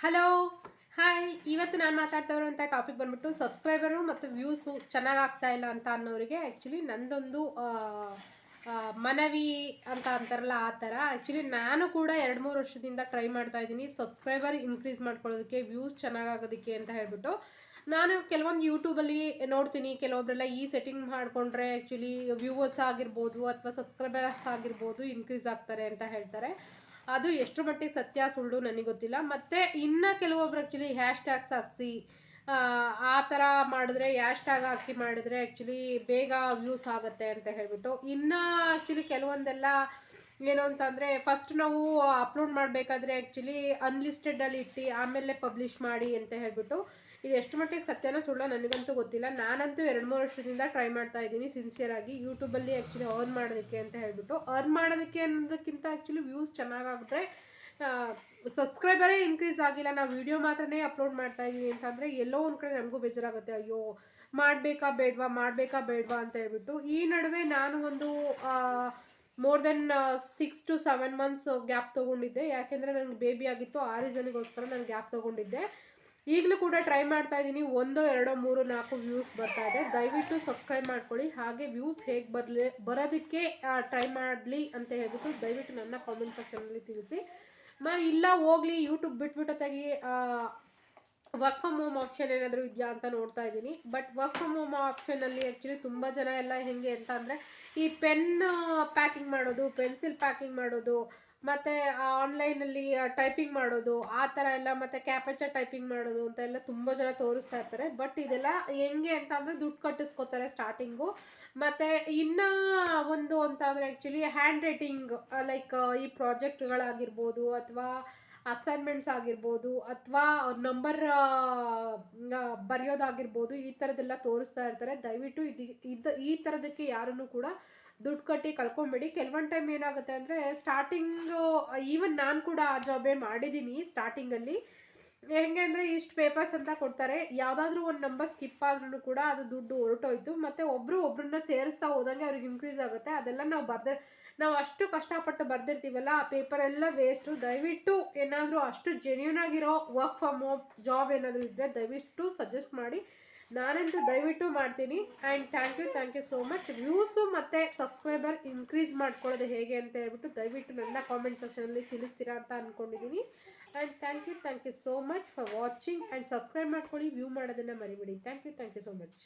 Hello hi. ಇವತ್ತು ನಾನು ಮಾತಾಡ್ತಾ ಇರೋಂಥ ಟಾಪಿಕ್ ಬಂದ್ಬಿಟ್ಟು ಸಬ್ಸ್ಕ್ರೈಬರು ಮತ್ತು ವ್ಯೂಸು ಚೆನ್ನಾಗಿ ಆಗ್ತಾ ಇಲ್ಲ ಅಂತ ಅನ್ನೋರಿಗೆ ಆ್ಯಕ್ಚುಲಿ ನಂದೊಂದು ಮನವಿ ಅಂತ ಅಂತಾರಲ್ಲ ಆ ಥರ. ಆ್ಯಕ್ಚುಲಿ ನಾನು ಕೂಡ 2-3 ವರ್ಷದಿಂದ ಟ್ರೈ ಮಾಡ್ತಾ ಇದ್ದೀನಿ ಸಬ್ಸ್ಕ್ರೈಬರ್ ಇನ್ಕ್ರೀಸ್ ಮಾಡ್ಕೊಳ್ಳೋದಕ್ಕೆ, ವ್ಯೂಸ್ ಚೆನ್ನಾಗಾಗೋದಕ್ಕೆ ಅಂತ ಹೇಳ್ಬಿಟ್ಟು. ನಾನು ಕೆಲವೊಂದು ಯೂಟ್ಯೂಬಲ್ಲಿ ನೋಡ್ತೀನಿ, ಕೆಲವೊಬ್ಬರೆಲ್ಲ ಈ ಸೆಟ್ಟಿಂಗ್ ಮಾಡಿಕೊಂಡ್ರೆ ಆ್ಯಕ್ಚುಲಿ ವ್ಯೂವರ್ಸ್ ಆಗಿರ್ಬೋದು ಅಥವಾ ಸಬ್ಸ್ಕ್ರೈಬರ್ಸ್ ಆಗಿರ್ಬೋದು ಇನ್ಕ್ರೀಸ್ ಆಗ್ತಾರೆ ಅಂತ ಹೇಳ್ತಾರೆ. ಅದು ಎಷ್ಟು ಮಟ್ಟಿಗೆ ಸತ್ಯ ಸುಳ್ಳು ನನಗೆ ಗೊತ್ತಿಲ್ಲ. ಮತ್ತು ಇನ್ನು ಕೆಲವೊಬ್ರು ಆ್ಯಕ್ಚುಲಿ ಹ್ಯಾಶ್ ಟ್ಯಾಗ್ಸ್ ಹಾಕ್ಸಿ ಆ ಥರ ಮಾಡಿದ್ರೆ, ಹ್ಯಾಶ್ ಟ್ಯಾಗ್ ಹಾಕಿ ಮಾಡಿದ್ರೆ ಆ್ಯಕ್ಚುಲಿ ಬೇಗ ವ್ಯೂಸ್ ಆಗುತ್ತೆ ಅಂತ ಹೇಳ್ಬಿಟ್ಟು. ಇನ್ನು ಆ್ಯಕ್ಚುಲಿ ಕೆಲವೊಂದೆಲ್ಲ ಏನು ಅಂತಂದರೆ, ಫಸ್ಟ್ ನಾವು ಅಪ್ಲೋಡ್ ಮಾಡಬೇಕಾದ್ರೆ ಆ್ಯಕ್ಚುಲಿ ಅನ್ಲಿಸ್ಟೆಡಲ್ಲಿ ಇಟ್ಟು ಆಮೇಲೆ ಪಬ್ಲಿಷ್ ಮಾಡಿ ಅಂತ ಹೇಳ್ಬಿಟ್ಟು. ಇದು ಎಷ್ಟು ಮಟ್ಟಿಗೆ ಸತ್ಯನೋ ಸುಳ್ಳು ನನಗಂತೂ ಗೊತ್ತಿಲ್ಲ. ನಾನಂತೂ 2-3 ವರ್ಷದಿಂದ ಟ್ರೈ ಮಾಡ್ತಾ ಇದ್ದೀನಿ ಸಿನ್ಸಿಯರಾಗಿ ಯೂಟ್ಯೂಬಲ್ಲಿ ಆ್ಯಕ್ಚುಲಿ ಅರ್ನ್ ಮಾಡೋದಕ್ಕೆ ಅಂತ ಹೇಳ್ಬಿಟ್ಟು. ಅರ್ನ್ ಮಾಡೋದಕ್ಕೆ ಅನ್ನೋದಕ್ಕಿಂತ ಆ್ಯಕ್ಚುಲಿ ವ್ಯೂಸ್ ಚೆನ್ನಾಗಾಗಿದ್ರೆ, ಸಬ್ಸ್ಕ್ರೈಬರೇ ಇನ್ಕ್ರೀಸ್ ಆಗಿಲ್ಲ, ನಾವು ವೀಡಿಯೋ ಮಾತ್ರನೇ ಅಪ್ಲೋಡ್ ಮಾಡ್ತಾ ಇದ್ದೀವಿ ಅಂತಂದರೆ ಎಲ್ಲೋ ಒಂದು ಕಡೆ ನಮಗೂ ಬೇಜಾರಾಗುತ್ತೆ. ಅಯ್ಯೋ ಮಾಡಬೇಕಾ ಬೇಡವಾ ಅಂತ ಹೇಳ್ಬಿಟ್ಟು. ಈ ನಡುವೆ ನಾನು ಒಂದು more than 6 to 7 months gap ತೊಗೊಂಡಿದ್ದೆ. ಯಾಕೆಂದರೆ ನನಗೆ ಬೇಬಿ ಆಗಿತ್ತು, ಆ ರೀಸನ್ಗೋಸ್ಕರ ನಾನು ಗ್ಯಾಪ್ ತೊಗೊಂಡಿದ್ದೆ. ಈಗಲೂ ಕೂಡ ಟ್ರೈ ಮಾಡ್ತಾ ಇದ್ದೀನಿ. 1, 2, 3, 4 ವ್ಯೂಸ್ ಬರ್ತಾ ಇದೆ. ದಯವಿಟ್ಟು ಸಬ್ಸ್ಕ್ರೈಬ್ ಮಾಡ್ಕೊಳ್ಳಿ. ಹಾಗೆ ವ್ಯೂಸ್ ಹೇಗೆ ಬರೋದಕ್ಕೆ ಟ್ರೈ ಮಾಡಲಿ ಅಂತ ಹೇಳ್ಬಿಟ್ಟು ದಯವಿಟ್ಟು ನನ್ನ ಕಾಮೆಂಟ್ ಸೆಕ್ಷನಲ್ಲಿ ತಿಳಿಸಿ. ಇಲ್ಲ ಹೋಗಲಿ ಯೂಟ್ಯೂಬ್ ಬಿಟ್ಬಿಟ್ಟೊತ್ತಾಗಿ ವರ್ಕ್ ಫ್ರಮ್ ಹೋಮ್ ಆಪ್ಷನ್ ಏನಾದರೂ ಇದೆಯಾ ಅಂತ ನೋಡ್ತಾ ಇದ್ದೀನಿ. ಬಟ್ ವರ್ಕ್ ಫ್ರಮ್ ಹೋಮ್ ಆಪ್ಷನಲ್ಲಿ ಆ್ಯಕ್ಚುಲಿ ತುಂಬ ಜನ ಎಲ್ಲ ಹೆಂಗೆ ಅಂತ ಅಂದರೆ, ಈ ಪೆನ್ ಪ್ಯಾಕಿಂಗ್ ಮಾಡೋದು, ಪೆನ್ಸಿಲ್ ಪ್ಯಾಕಿಂಗ್ ಮಾಡೋದು, ಮತ್ತು ಆನ್ಲೈನಲ್ಲಿ ಟೈಪಿಂಗ್ ಮಾಡೋದು ಆ ಥರ ಎಲ್ಲ, ಮತ್ತು ಕ್ಯಾಪಚರ್ ಟೈಪಿಂಗ್ ಮಾಡೋದು ಅಂತ ಎಲ್ಲ ತುಂಬ ಜನ ತೋರಿಸ್ತಾ ಇರ್ತಾರೆ. ಬಟ್ ಇದೆಲ್ಲ ಹೆಂಗೆ ಅಂತ ಅಂದರೆ ದುಡ್ಡು ಕಟ್ಟಿಸ್ಕೋತಾರೆ ಸ್ಟಾರ್ಟಿಂಗು. ಮತ್ತು ಇನ್ನೂ ಒಂದು ಅಂತ ಅಂದರೆ ಆ್ಯಕ್ಚುಲಿ ಹ್ಯಾಂಡ್ ರೈಟಿಂಗ್, ಲೈಕ್ ಈ ಪ್ರಾಜೆಕ್ಟ್ಗಳಾಗಿರ್ಬೋದು ಅಥವಾ ಅಸೈನ್ಮೆಂಟ್ಸ್ ಆಗಿರ್ಬೋದು ಅಥವಾ ನಂಬರ್ ಬರೆಯೋದಾಗಿರ್ಬೋದು, ಈ ಥರದ್ದೆಲ್ಲ ತೋರಿಸ್ತಾ ಇರ್ತಾರೆ. ದಯವಿಟ್ಟು ಈ ಥರದಕ್ಕೆ ಯಾರನ್ನು ಕೂಡ ದುಡ್ಡು ಕಟ್ಟಿ ಕಳ್ಕೊಂಬೇಡಿ. ಕೆಲವೊಂದು ಟೈಮ್ ಏನಾಗುತ್ತೆ ಅಂದರೆ, ಸ್ಟಾರ್ಟಿಂಗು ಈವನ್ ನಾನು ಕೂಡ ಆ ಜಾಬೇ ಮಾಡಿದ್ದೀನಿ. ಸ್ಟಾರ್ಟಿಂಗಲ್ಲಿ ಹೆಂಗೆ ಅಂದರೆ, ಇಷ್ಟು ಪೇಪರ್ಸ್ ಅಂತ ಕೊಡ್ತಾರೆ, ಯಾವುದಾದ್ರೂ ಒಂದು ನಂಬರ್ ಸ್ಕಿಪ್ ಆದ್ರೂ ಕೂಡ ಅದು ದುಡ್ಡು ಹೊರಟೋಯ್ತು. ಮತ್ತು ಒಬ್ಬರನ್ನ ಸೇರಿಸ್ತಾ ಹೋದಂಗೆ ಅವ್ರಿಗೆ ಇನ್ಕ್ರೀಸ್ ಆಗುತ್ತೆ. ಅದೆಲ್ಲ ನಾವು ಅಷ್ಟು ಕಷ್ಟಪಟ್ಟು ಬರೆದಿರ್ತೀವಲ್ಲ, ಆ ಪೇಪರೆಲ್ಲ ವೇಸ್ಟು. ದಯವಿಟ್ಟು ಏನಾದರೂ ಅಷ್ಟು ಜೆನ್ಯೂನ್ ಆಗಿರೋ ವರ್ಕ್ ಫ್ರಮ್ ಹೋಮ್ ಜಾಬ್ ಏನಾದರೂ ಇದ್ದರೆ ದಯವಿಟ್ಟು ಸಜೆಸ್ಟ್ ಮಾಡಿ. ನಾನಂತೂ ದಯವಿಟ್ಟು ಮಾಡ್ತೀನಿ. And thank you so much. Views ಮತ್ತು ಸಬ್ಸ್ಕ್ರೈಬರ್ ಇನ್ಕ್ರೀಸ್ ಮಾಡ್ಕೊಳ್ಳೋದು ಹೇಗೆ ಅಂತ ಹೇಳ್ಬಿಟ್ಟು ದಯವಿಟ್ಟು ನನ್ನ ಕಾಮೆಂಟ್ ಸೆಕ್ಷನಲ್ಲಿ ತಿಳಿಸ್ತೀರಾ ಅಂತ ಅಂದ್ಕೊಂಡಿದ್ದೀನಿ. And thank you so much for watching. And subscribe ಮಾಡ್ಕೊಳ್ಳಿ, ವ್ಯೂ ಮಾಡೋದನ್ನು ಮರಿಬೇಡಿ. Thank you so much.